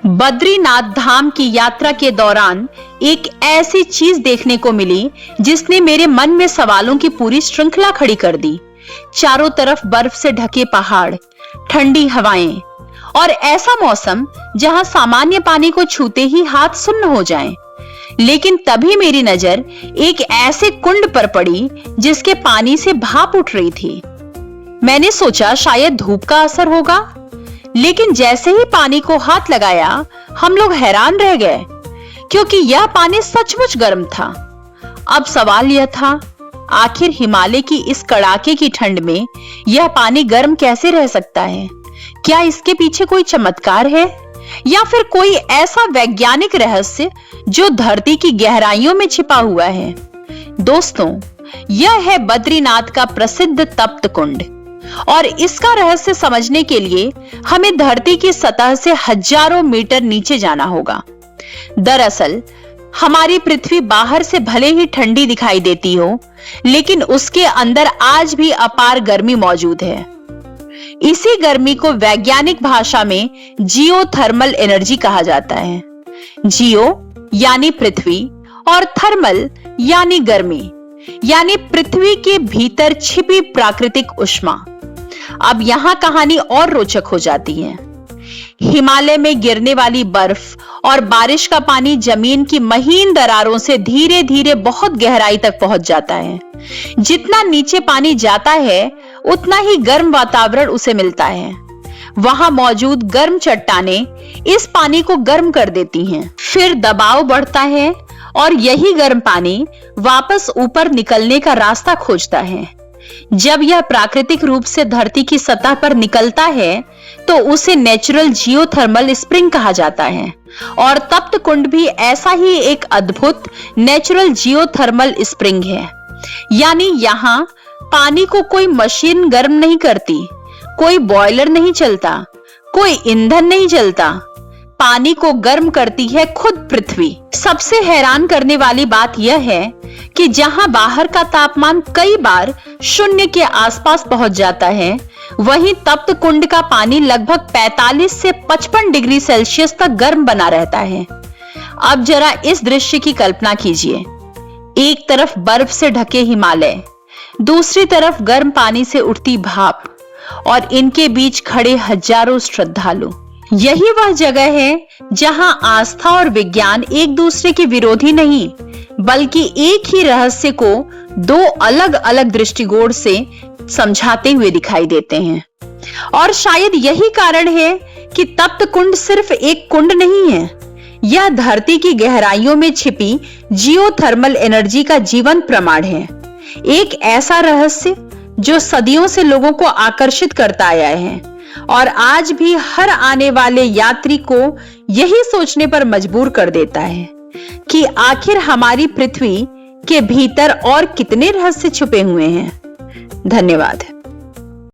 बद्रीनाथ धाम की यात्रा के दौरान एक ऐसी चीज देखने को मिली जिसने मेरे मन में सवालों की पूरी श्रृंखला खड़ी कर दी। चारों तरफ बर्फ से ढके पहाड़, ठंडी हवाएं और ऐसा मौसम जहां सामान्य पानी को छूते ही हाथ सुन्न हो जाएं। लेकिन तभी मेरी नजर एक ऐसे कुंड पर पड़ी जिसके पानी से भाप उठ रही थी। मैंने सोचा शायद धूप का असर होगा, लेकिन जैसे ही पानी को हाथ लगाया हम लोग हैरान रह गए, क्योंकि यह पानी सचमुच गर्म था। अब सवाल यह था, आखिर हिमालय की इस कड़ाके की ठंड में यह पानी गर्म कैसे रह सकता है? क्या इसके पीछे कोई चमत्कार है या फिर कोई ऐसा वैज्ञानिक रहस्य जो धरती की गहराइयों में छिपा हुआ है? दोस्तों, यह है बद्रीनाथ का प्रसिद्ध तप्त कुंड और इसका रहस्य समझने के लिए हमें धरती की सतह से हजारों मीटर नीचे जाना होगा। दरअसल हमारी पृथ्वी बाहर से भले ही ठंडी दिखाई देती हो, लेकिन उसके अंदर आज भी अपार गर्मी मौजूद है। इसी गर्मी को वैज्ञानिक भाषा में जियोथर्मल एनर्जी कहा जाता है। जियो यानी पृथ्वी और थर्मल यानी गर्मी, यानी पृथ्वी के भीतर छिपी प्राकृतिक ऊष्मा। अब यहां कहानी और रोचक हो जाती है। हिमालय में गिरने वाली बर्फ और बारिश का पानी जमीन की महीन दरारों से धीरे धीरे बहुत गहराई तक पहुंच जाता है। जितना नीचे पानी जाता है उतना ही गर्म वातावरण उसे मिलता है। वहां मौजूद गर्म चट्टानें इस पानी को गर्म कर देती हैं। फिर दबाव बढ़ता है और यही गर्म पानी वापस ऊपर निकलने का रास्ता खोजता है। जब यह प्राकृतिक रूप से धरती की सतह पर निकलता है तो उसे नेचुरल जियोथर्मल स्प्रिंग कहा जाता है। और तप्त कुंड भी ऐसा ही एक अद्भुत नेचुरल जियोथर्मल स्प्रिंग है। यानी यहाँ पानी को कोई मशीन गर्म नहीं करती, कोई बॉयलर नहीं चलता, कोई ईंधन नहीं जलता, पानी को गर्म करती है खुद पृथ्वी। सबसे हैरान करने वाली बात यह है कि जहां बाहर का तापमान कई बार शून्य के आसपास पहुंच जाता है, वहीं तप्त कुंड का पानी लगभग 45 से 55 डिग्री सेल्सियस तक गर्म बना रहता है। अब जरा इस दृश्य की कल्पना कीजिए। एक तरफ बर्फ से ढके हिमालय, दूसरी तरफ गर्म पानी से उठती भाप और इनके बीच खड़े हजारों श्रद्धालु। यही वह जगह है जहां आस्था और विज्ञान एक दूसरे के विरोधी नहीं, बल्कि एक ही रहस्य को दो अलग अलग दृष्टिकोण से समझाते हुए दिखाई देते हैं। और शायद यही कारण है कि तप्त कुंड सिर्फ एक कुंड नहीं है, यह धरती की गहराइयों में छिपी जियोथर्मल एनर्जी का जीवंत प्रमाण है। एक ऐसा रहस्य जो सदियों से लोगों को आकर्षित करता आया है और आज भी हर आने वाले यात्री को यही सोचने पर मजबूर कर देता है कि आखिर हमारी पृथ्वी के भीतर और कितने रहस्य छुपे हुए हैं। धन्यवाद।